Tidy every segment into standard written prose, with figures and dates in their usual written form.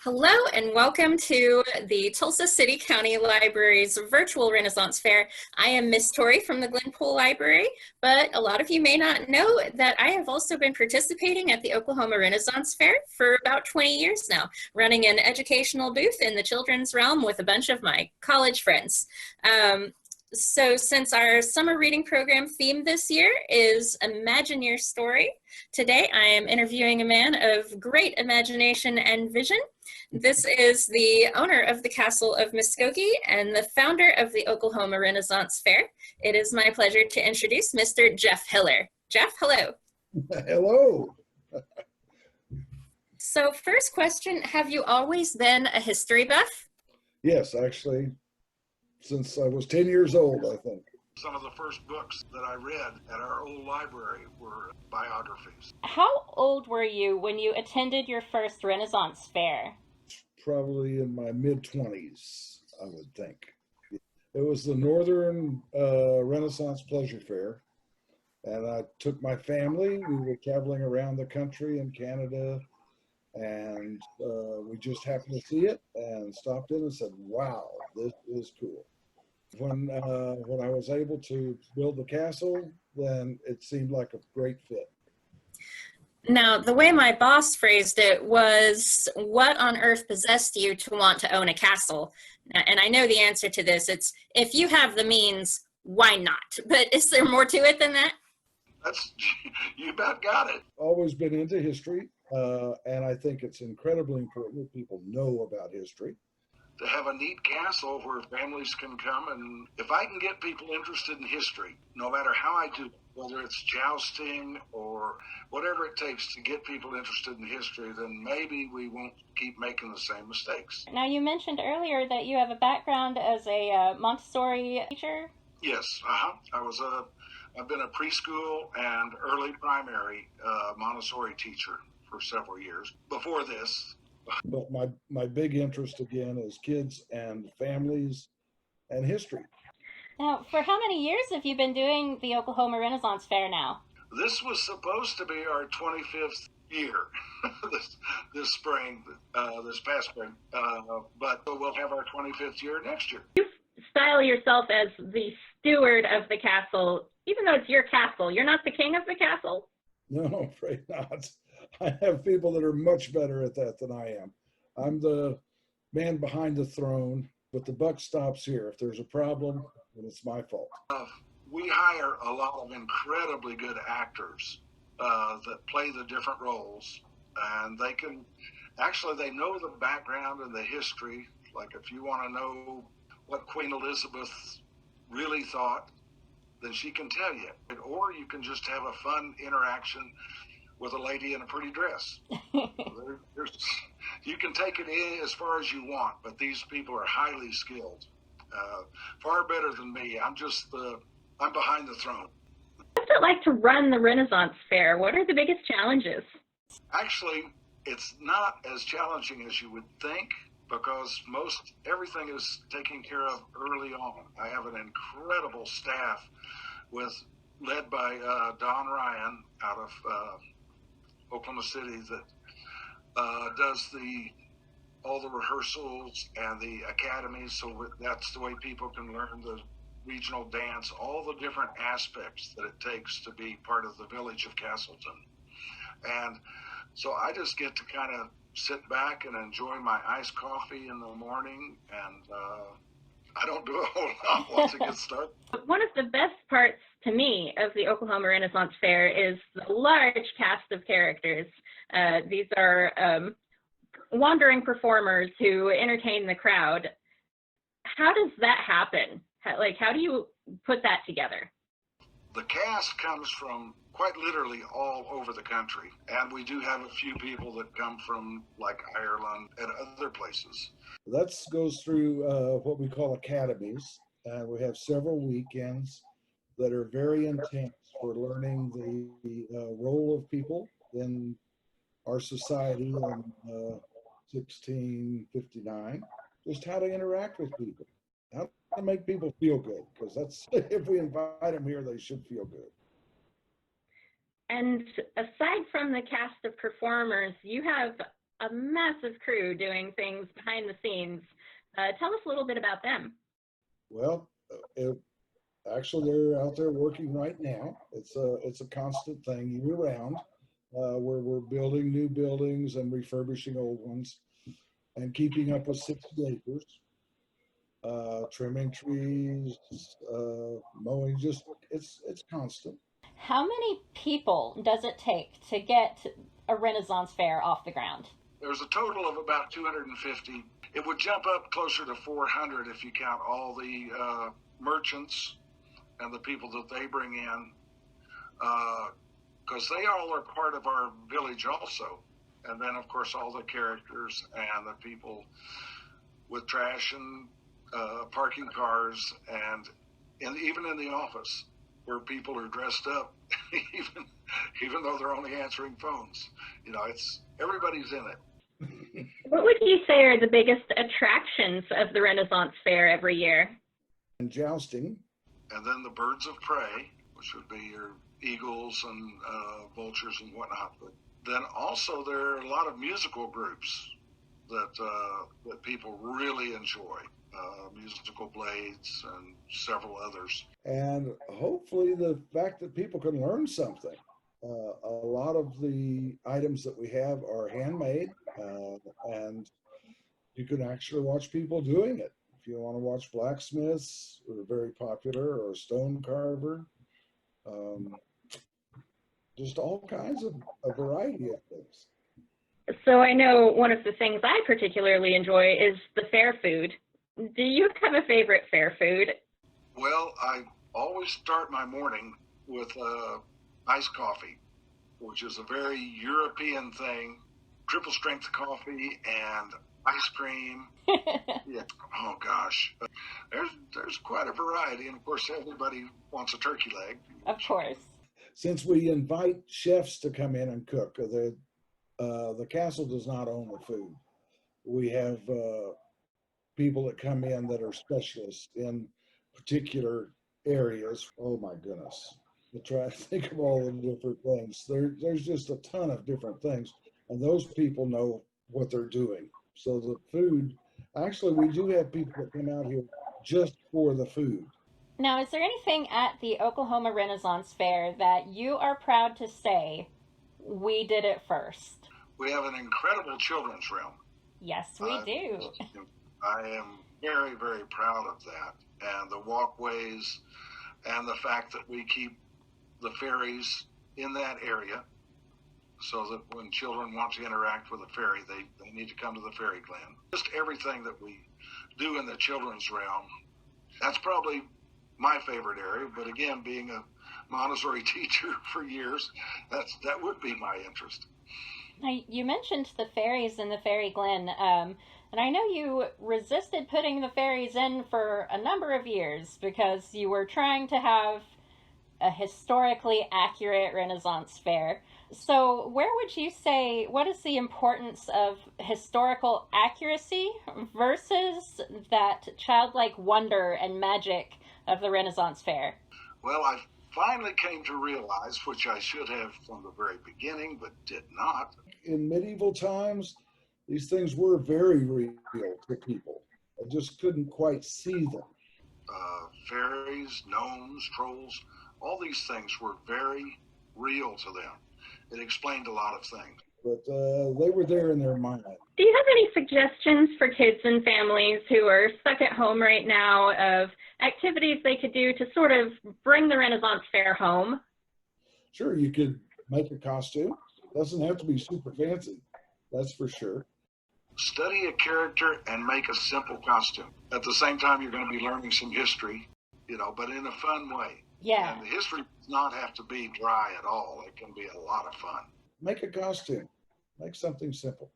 Hello and welcome to the Tulsa City County Library's virtual Renaissance Fair. I am Miss Tori from the Glenpool Library, but a lot of you may not know that I have also been participating at the Oklahoma Renaissance Fair for about 20 years now, running an educational booth in the children's realm with a bunch of my college friends. So since our summer reading program theme this year is Imagine Your Story, today I am interviewing a man of great imagination and vision. This is the owner of the Castle of Muskogee and the founder of the Oklahoma Renaissance Fair. It is my pleasure to introduce Mr. Jeff Hiller. Jeff, hello. Hello. So first question, have you always been a history buff? Yes, actually, since I was 10 years old, I think. Some of the first books that I read at our old library were biographies. How old were you when you attended your first Renaissance Fair? Probably in my mid-20s, I would think. It was the Northern Renaissance Pleasure Fair, and I took my family. We were traveling around the country in Canada, and we just happened to see it and stopped in and said, wow, this is cool. When I was able to build the castle, then it seemed like a great fit. Now, the way my boss phrased it was, what on earth possessed you to want to own a castle? And I know the answer to this. It's, if you have the means, why not? But is there more to it than that? You about got it. Always been into history, and I think it's incredibly important that people know about history. To have a neat castle where families can come, and if I can get people interested in history, no matter how I do, whether it's jousting or whatever it takes to get people interested in history, then maybe we won't keep making the same mistakes. Now, you mentioned earlier that you have a background as a Montessori teacher. Yes, I've been a preschool and early primary Montessori teacher for several years before this. But my big interest again is kids and families and history. Now, for how many years have you been doing the Oklahoma Renaissance Fair now? This was supposed to be our 25th year this spring, this past spring, but we'll have our 25th year next year. You style yourself as the steward of the castle, even though it's your castle. You're not the king of the castle? No, I'm afraid not. I have people that are much better at that than I am. I'm the man behind the throne, but the buck stops here. If there's a problem, then it's my fault. We hire a lot of incredibly good actors that play the different roles, and they know the background and the history. Like if you want to know what Queen Elizabeth really thought, then she can tell you. Or you can just have a fun interaction with a lady in a pretty dress. You can take it in as far as you want, but these people are highly skilled, far better than me. I'm behind the throne. What's it like to run the Renaissance Fair? What are the biggest challenges? Actually, it's not as challenging as you would think because everything is taken care of early on. I have an incredible staff led by Don Ryan out of Oklahoma City that does all the rehearsals and the academies, so that's the way people can learn the regional dance, all the different aspects that it takes to be part of the village of Castleton. And so I just get to kind of sit back and enjoy my iced coffee in the morning, and I don't do a whole lot once it gets started. One of the best parts to me of the Oklahoma Renaissance Fair is the large cast of characters. These are wandering performers who entertain the crowd. How does that happen? How do you put that together? The cast comes from quite literally all over the country, and we do have a few people that come from like Ireland and other places. That goes through what we call academies, and we have several weekends that are very intense for learning the role of people in our society in 1659, just how to interact with people, how to make people feel good, because that's if we invite them here, they should feel good. And aside from the cast of performers, you have a massive crew doing things behind the scenes. Tell us a little bit about them. Well, actually, they're out there working right now. It's a constant thing year round, where we're building new buildings and refurbishing old ones, and keeping up with 60 acres, trimming trees, mowing. Just it's constant. How many people does it take to get a Renaissance fair off the ground? There's a total of about 250. It would jump up closer to 400 if you count all the merchants and the people that they bring in, because they all are part of our village also. And then, of course, all the characters and the people with trash and parking cars, and even in the office where people are dressed up, even though they're only answering phones. You know, everybody's in it. What would you say are the biggest attractions of the Renaissance Fair every year? And jousting. And then the birds of prey, which would be your eagles and vultures and whatnot. But then also there are a lot of musical groups that people really enjoy. Musical Blades and several others. And hopefully the fact that people can learn something. A lot of the items that we have are handmade, and you can actually watch people doing it. If you want to watch blacksmiths, who are very popular, or a stone carver, just all kinds of a variety of things. So I know one of the things I particularly enjoy is the fair food. Do you have a favorite fair food? Well, I always start my morning with iced coffee, which is a very European thing. Triple strength coffee and ice cream. Yeah. Oh gosh, there's quite a variety, and of course everybody wants a turkey leg. Of course. Since we invite chefs to come in and cook, the castle does not own the food. We have people that come in that are specialists in particular areas. Oh my goodness. I try to think of all the different things. There's just a ton of different things, and those people know what they're doing. So the food, actually, we do have people that come out here just for the food. Now, is there anything at the Oklahoma Renaissance Fair that you are proud to say, we did it first? We have an incredible children's realm. Yes, we do. I am very, very proud of that. And the walkways and the fact that we keep the ferries in that area so that when children want to interact with a ferry, they need to come to the Fairy Glen. Just everything that we do in the children's realm, that's probably my favorite area. But again, being a Montessori teacher for years, that would be my interest. Now, you mentioned the ferries in the Fairy Glen, and I know you resisted putting the ferries in for a number of years because you were trying to have a historically accurate Renaissance fair. So where would you say, what is the importance of historical accuracy versus that childlike wonder and magic of the Renaissance fair? Well, I finally came to realize, which I should have from the very beginning, but did not. In medieval times, these things were very real to people. I just couldn't quite see them. Fairies, gnomes, trolls, all these things were very real to them. It explained a lot of things. But they were there in their mind. Do you have any suggestions for kids and families who are stuck at home right now of activities they could do to sort of bring the Renaissance fair home? Sure, you could make a costume. Doesn't have to be super fancy, that's for sure. Study a character and make a simple costume. At the same time, you're going to be learning some history, but in a fun way. Yeah. And the history does not have to be dry at all. It can be a lot of fun. Make a costume. Make something simple.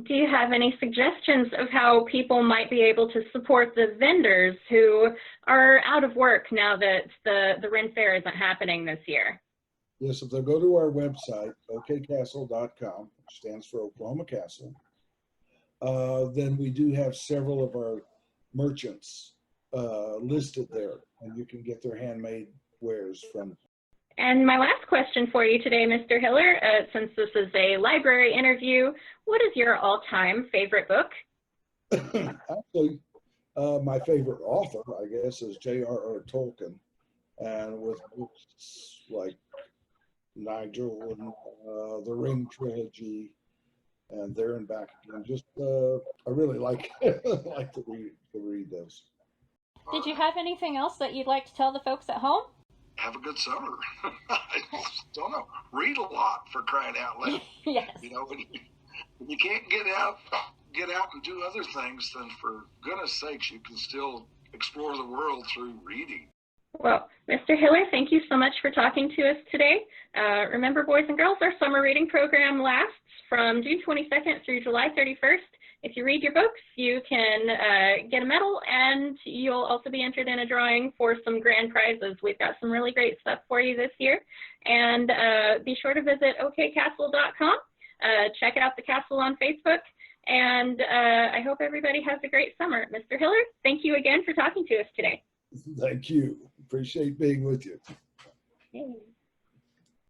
Do you have any suggestions of how people might be able to support the vendors who are out of work now that the Ren Fair isn't happening this year? Yes, if they go to our website, okcastle.com, which stands for Oklahoma Castle, then we do have several of our merchants listed there, and you can get their handmade wares from. And my last question for you today, Mr. Hiller, since this is a library interview, what is your all-time favorite book? Actually, my favorite author, I guess, is J.R.R. Tolkien. And with books like Nigel and the Ring trilogy and There and Back Again, just I really like like to read those. Did you have anything else that you'd like to tell the folks at home? Have a good summer. I don't know. Read a lot, for crying out loud. Yes. You know, when you can't get out and do other things, then for goodness sakes, you can still explore the world through reading. Well, Mr. Hiller, thank you so much for talking to us today. Remember, boys and girls, our summer reading program lasts from June 22nd through July 31st. If you read your books, you can get a medal, and you'll also be entered in a drawing for some grand prizes. We've got some really great stuff for you this year. And be sure to visit okcastle.com. Check out the castle on Facebook. And I hope everybody has a great summer. Mr. Hiller, thank you again for talking to us today. Thank you. Appreciate being with you. Yay.